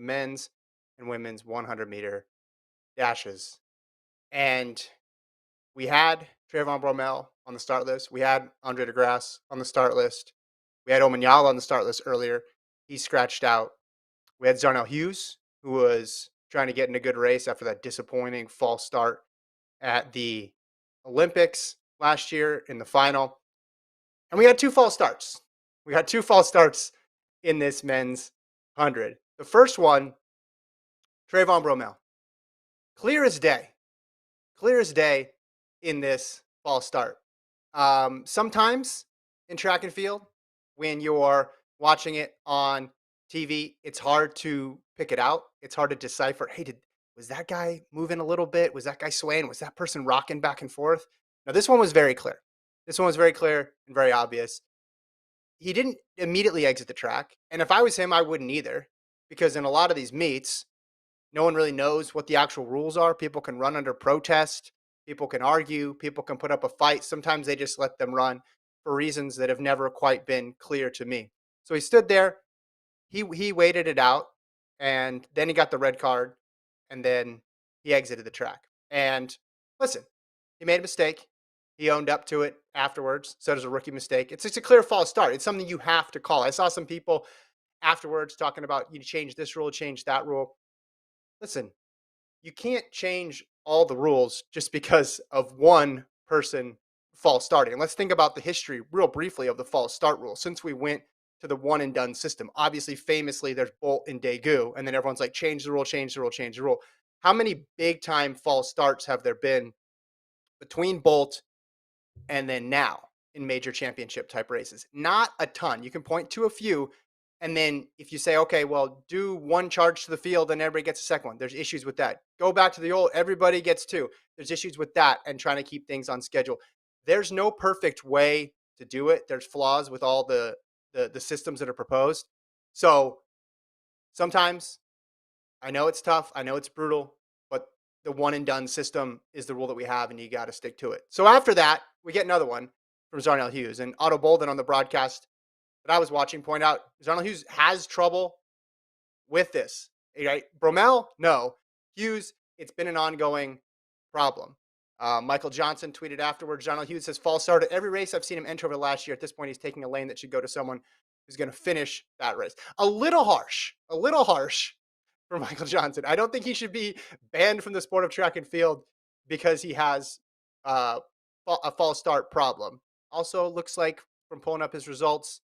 men's and women's 100-meter dashes. And we had Trayvon Bromell on the start list. We had Andre DeGrasse on the start list. We had Omanyala on the start list earlier. He scratched out. We had Zharnel Hughes, who was trying to get in a good race after that disappointing false start at the Olympics last year in the final. And we had two false starts. We had two false starts in this men's 100. The first one, Trayvon Bromell. Clear as day. Clear as day in this false start. Sometimes in track and field, when you're watching it on TV, it's hard to pick it out. It's hard to decipher. Hey, was that guy moving a little bit? Was that guy swaying? Was that person rocking back and forth? Now, this one was very clear. This one was very clear and very obvious. He didn't immediately exit the track, and if I was him, I wouldn't either, because in a lot of these meets, no one really knows what the actual rules are. People can run under protest. People can argue. People can put up a fight. Sometimes they just let them run for reasons that have never quite been clear to me. So he stood there. He waited it out, and then he got the red card, and then he exited the track. And listen, he made a mistake. He owned up to it afterwards. Said it was a rookie mistake. It's just a clear false start. It's something you have to call. I saw some people afterwards talking about you change this rule, change that rule. Listen, you can't change all the rules just because of one person false starting. And let's think about the history real briefly of the false start rule. Since we went to the one and done system, obviously, famously, there's Bolt and Daegu, and then everyone's like, change the rule, change the rule, change the rule. How many big time false starts have there been between Bolt and then now in major championship type races? Not a ton. You can point to a few. And then if you say, okay, well, do one charge to the field and everybody gets a second one, there's issues with that. Go back to the old, everybody gets two. There's issues with that and trying to keep things on schedule. There's no perfect way to do it. There's flaws with all the systems that are proposed. So sometimes I know it's tough. I know it's brutal, but the one and done system is the rule that we have, and you got to stick to it. So after that, we get another one from Zharnel Hughes, and Otto Bolden on the broadcast that I was watching point out Zharnel Hughes has trouble with this. Right? Bromell, no. Hughes, it's been an ongoing problem. Michael Johnson tweeted afterwards, Zharnel Hughes says, false start at every race I've seen him enter over the last year. At this point, he's taking a lane that should go to someone who's going to finish that race. A little harsh for Michael Johnson. I don't think he should be banned from the sport of track and field because he has a false start problem. Also, looks like from pulling up his results,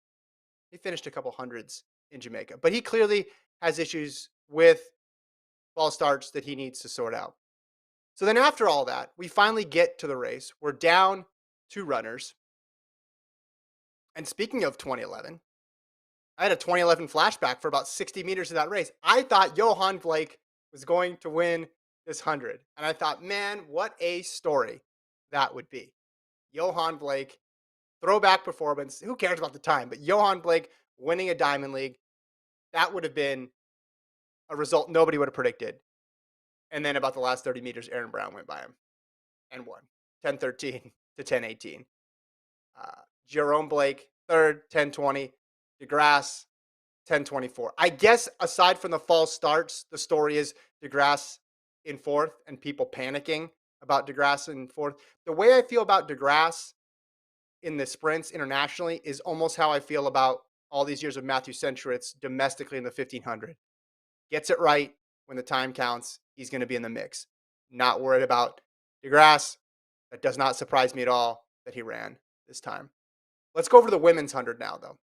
he finished a couple hundreds in Jamaica, but he clearly has issues with false starts that he needs to sort out. So then after all that, we finally get to the race. We're down two runners. And speaking of 2011, I had a 2011 flashback for about 60 meters of that race. I thought Johan Blake was going to win this 100. And I thought, man, what a story that would be. Johan Blake, throwback performance. Who cares about the time? But Johan Blake winning a Diamond League, that would have been a result nobody would have predicted. And then about the last 30 meters, Aaron Brown went by him and won 10:13 to 10:18. Jerome Blake, third, 10:20. DeGrasse, 10:24. I guess aside from the false starts, the story is DeGrasse in fourth and people panicking about DeGrasse in fourth. The way I feel about DeGrasse in the sprints internationally is almost how I feel about all these years of Matthew Centuritz domestically in the 1500. Gets it right when the time counts, he's going to be in the mix. Not worried about DeGrasse. That does not surprise me at all that he ran this time. Let's go over to the women's 100 now, though.